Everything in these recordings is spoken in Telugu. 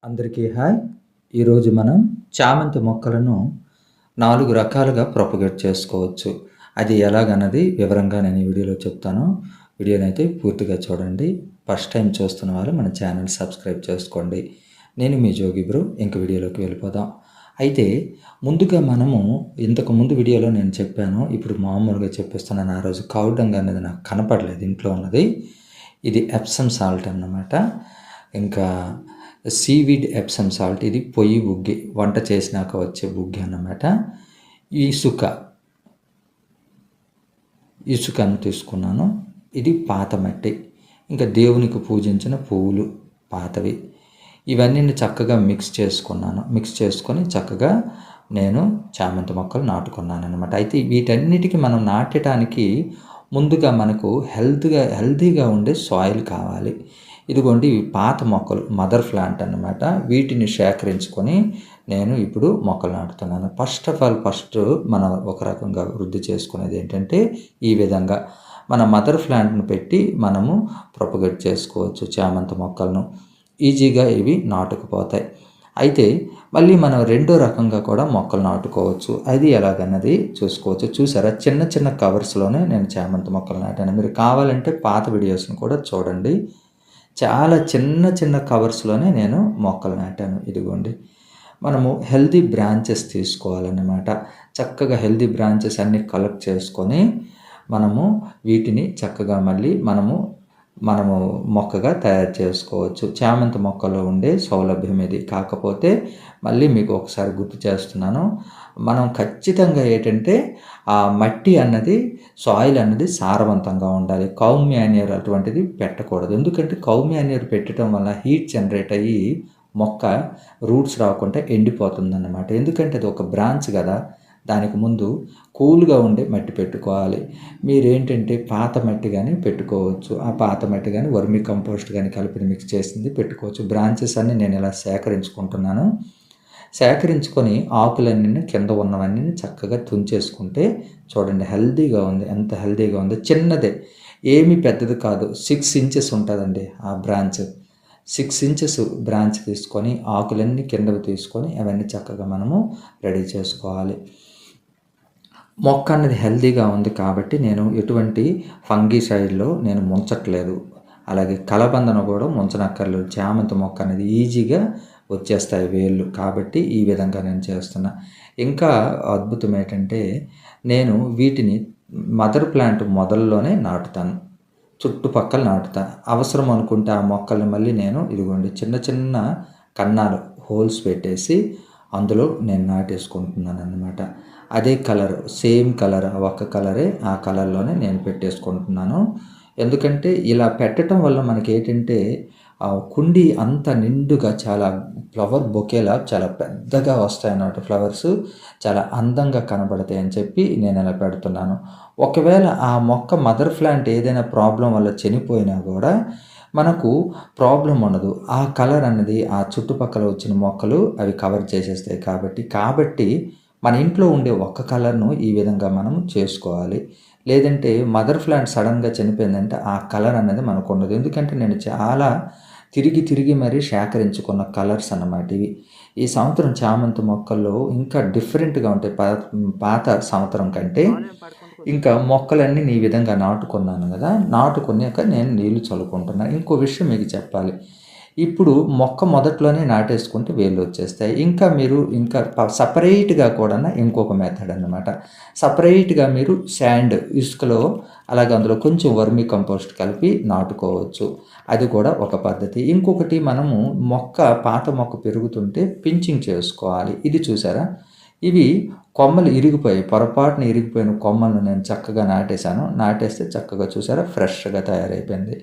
అందరికీ హాయ్. ఈరోజు మనం చామంతి మొక్కలను 4 రకాలుగా ప్రొపగేట్ చేసుకోవచ్చు. అది ఎలాగన్నది వివరంగా నేను ఈ వీడియోలో చెప్తాను. వీడియోనైతే పూర్తిగా చూడండి. ఫస్ట్ టైం చూస్తున్న వాళ్ళు మన ఛానల్ సబ్స్క్రైబ్ చేసుకోండి. నేను మీ జోగి బ్రో. ఇంక వీడియోలోకి వెళ్ళిపోదాం. అయితే ముందుగా మనము ఇంతకుముందు వీడియోలో నేను చెప్పాను. ఇప్పుడు మామూలుగా చెప్పేస్తున్నాను. ఆ రోజు కౌ డంగ్ అనేది నాకు కనపడలేదు ఇంట్లో ఉన్నది. ఇది ఎప్సమ్ సాల్ట్ అన్నమాట. ఇంకా సీవీడ్ ఎప్సమ్ సాల్ట్, ఇది పొయ్యి బుగ్గి, వంట చేసినాక వచ్చే బుగ్గి అన్నమాట. ఇసుకను తీసుకున్నాను. ఇది పాత మట్టి. ఇంకా దేవునికి పూజించిన పువ్వులు పాతవి. ఇవన్నీ చక్కగా మిక్స్ చేసుకున్నాను. మిక్స్ చేసుకొని చక్కగా నేను చామంతి మొక్కలు నాటుకున్నాను అనమాట. అయితే వీటన్నిటికీ మనం నాటడానికి ముందుగా మనకు హెల్తీగా ఉండే సాయిల్ కావాలి. ఇదిగోండి, ఇవి పాత మొక్కలు, మదర్ ప్లాంట్ అన్నమాట. వీటిని సేకరించుకొని నేను ఇప్పుడు మొక్కలు నాటుతున్నాను. ఫస్ట్ మనం ఒక రకంగా వృద్ధి చేసుకునేది ఏంటంటే, ఈ విధంగా మన మదర్ ప్లాంట్ను పెట్టి మనము ప్రొపగేట్ చేసుకోవచ్చు చామంతి మొక్కలను. ఈజీగా ఇవి నాటుకుపోతాయి. అయితే మళ్ళీ మనం రెండో రకంగా కూడా మొక్కలు నాటుకోవచ్చు. అది ఎలాగన్నది చూసుకోవచ్చు. చూసారా, చిన్న చిన్న కవర్స్లోనే నేను చామంతి మొక్కలు నాటాను. మీరు కావాలంటే పాత వీడియోస్ని కూడా చూడండి. చాలా చిన్న కవర్స్లోనే నేను మొక్కలు నాటాను. ఇదిగోండి, మనము హెల్దీ బ్రాంచెస్ తీసుకోవాలన్నమాట. చక్కగా హెల్దీ బ్రాంచెస్ అన్నీ కలెక్ట్ చేసుకొని మనము వీటిని చక్కగా మళ్ళీ మనము మొక్కగా తయారు చేసుకోవచ్చు. చామంతి మొక్కలో ఉండే సౌలభ్యం ఇది. కాకపోతే మళ్ళీ మీకు ఒకసారి గుర్తు చేస్తున్నాను, మనం ఖచ్చితంగా ఏంటంటే ఆ మట్టి అన్నది, సాయిల్ అన్నది సారవంతంగా ఉండాలి. కౌ మ్యాన్యూర్ అటువంటిది పెట్టకూడదు. ఎందుకంటే కౌ మ్యాన్యూర్ పెట్టడం వల్ల హీట్ జనరేట్ అయ్యి మొక్క రూట్స్ రాకుండా ఎండిపోతుందన్నమాట. ఎందుకంటే అది ఒక బ్రాంచ్ కదా, దానికి ముందు కూల్గా ఉండే మట్టి పెట్టుకోవాలి. మీరేంటంటే పాత మట్టి కానీ పెట్టుకోవచ్చు. ఆ పాత మట్టి కానీ వర్మీ కంపోస్ట్ కానీ కలిపి మిక్స్ చేసింది పెట్టుకోవచ్చు. బ్రాంచెస్ అన్నీ నేను ఇలా సేకరించుకుంటున్నాను. సేకరించుకొని ఆకులన్నీ కింద ఉన్నవన్నీ చక్కగా తుంచేసుకుంటే చూడండి, హెల్దీగా ఉంది. ఎంత హెల్దీగా ఉంది. చిన్నదే, ఏమీ పెద్దది కాదు. 6 ఇంచెస్ ఉంటుందండి ఆ బ్రాంచ్. 6 ఇంచెస్ బ్రాంచ్ తీసుకొని ఆకులన్నీ కిందకు తీసుకొని అవన్నీ చక్కగా మనము రెడీ చేసుకోవాలి. మొక్క అనేది హెల్దీగా ఉంది కాబట్టి నేను ఎటువంటి ఫంగిసైడ్లో నేను ముంచట్లేదు. అలాగే కలబందన కూడా ముంచనక్కర్లేదు. చామంతి మొక్క అనేది ఈజీగా వచ్చేస్తాయి వేళ్ళు. కాబట్టి ఈ విధంగా నేను చేస్తున్నా. ఇంకా అద్భుతం ఏంటంటే, నేను వీటిని మదర్ ప్లాంట్ మొదల్లోనే నాటుతాను. చుట్టుపక్కల నాటుతా. అవసరం అనుకుంటే ఆ మొక్కల్ని మళ్ళీ నేను ఇదిగోండి చిన్న కన్నాలు హోల్స్ పెట్టేసి అందులో నేను నాటేసుకుంటున్నాను అన్నమాట. అదే కలర్, సేమ్ కలర్, ఒక్క కలరే, ఆ కలర్లోనే నేను పెట్టేసుకుంటున్నాను. ఎందుకంటే ఇలా పెట్టడం వల్ల మనకి ఏంటంటే కుండీ అంత నిండుగా చాలా ఫ్లవర్ బొకేలా చాలా పెద్దగా వస్తాయి అన్నమాట. ఫ్లవర్స్ చాలా అందంగా కనబడతాయి అని చెప్పి నేను ఇలా పెడుతున్నాను. ఒకవేళ ఆ మొక్క మదర్ ప్లాంట్ ఏదైనా ప్రాబ్లం వల్ల చనిపోయినా కూడా మనకు ప్రాబ్లం ఉండదు. ఆ కలర్ అన్నది ఆ చుట్టుపక్కల వచ్చిన మొక్కలు అవి కవర్ చేసేస్తాయి. కాబట్టి మన ఇంట్లో ఉండే ఒక్క కలర్ను ఈ విధంగా మనం చేసుకోవాలి. లేదంటే మదర్ ప్లాంట్ సడన్గా చనిపోయిందంటే ఆ కలర్ అనేది మనకు ఉండదు. ఎందుకంటే నేను చాలా తిరిగి మరీ సేకరించుకున్న కలర్స్ అన్నమాట ఇవి. ఈ సంవత్సరం చామంతి మొక్కల్లో ఇంకా డిఫరెంట్గా ఉంటాయి పాత సంవత్సరం కంటే. ఇంకా మొక్కలన్నీ ఈ విధంగా నాటుకున్నాను కదా, నాటుకున్నాక నేను నీళ్లు చల్లుకుంటున్నాను. ఇంకో విషయం మీకు చెప్పాలి. ఇప్పుడు మొక్క మొదట్లోనే నాటేసుకుంటే వేళ్ళు వచ్చేస్తాయి. మీరు సపరేట్గా కూడా ఇంకొక మెథడ్ అన్నమాట. సపరేట్గా మీరు శాండ్, ఇసుకలో అలాగే అందులో కొంచెం వర్మీ కంపోస్ట్ కలిపి నాటుకోవచ్చు. అది కూడా ఒక పద్ధతి. ఇంకొకటి, మనము పాత మొక్క పెరుగుతుంటే పించింగ్ చేసుకోవాలి. ఇది చూసారా, ఇవి కొమ్మలు ఇరిగిపోయాయి. పొరపాటున ఇరిగిపోయిన కొమ్మలను నేను చక్కగా నాటేస్తే చక్కగా చూసారా ఫ్రెష్గా తయారైపోయింది.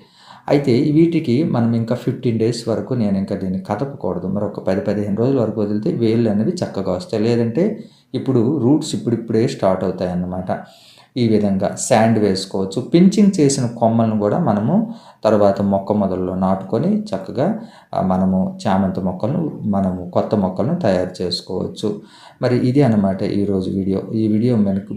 అయితే వీటికి మనం ఇంకా 15 డేస్ వరకు నేను ఇంకా దీన్ని కదపకూడదు. మరొక 10-15 రోజుల వరకు వదిలితే వేళ్ళు అనేవి చక్కగా వస్తాయి. లేదంటే ఇప్పుడు రూట్స్ ఇప్పుడిప్పుడే స్టార్ట్ అవుతాయి అన్నమాట. ఈ విధంగా శాండ్ వేసుకోవచ్చు. పించింగ్ చేసిన కొమ్మలను కూడా మనము తర్వాత మొక్క మొదల్లో నాటుకొని చక్కగా మనము చామంతి మొక్కలను, కొత్త మొక్కలను తయారు చేసుకోవచ్చు. మరి ఇది అన్నమాట ఈరోజు వీడియో. ఈ వీడియో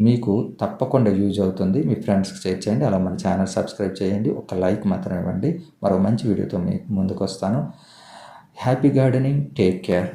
మీకు తప్పకుండా యూజ్ అవుతుంది. మీ ఫ్రెండ్స్కి షేర్ చేయండి. అలా మన ఛానల్ సబ్స్క్రైబ్ చేయండి. ఒక లైక్ మాత్రం ఇవ్వండి. మరో మంచి వీడియోతో మీకు ముందుకు వస్తాను. Happy gardening. Take care.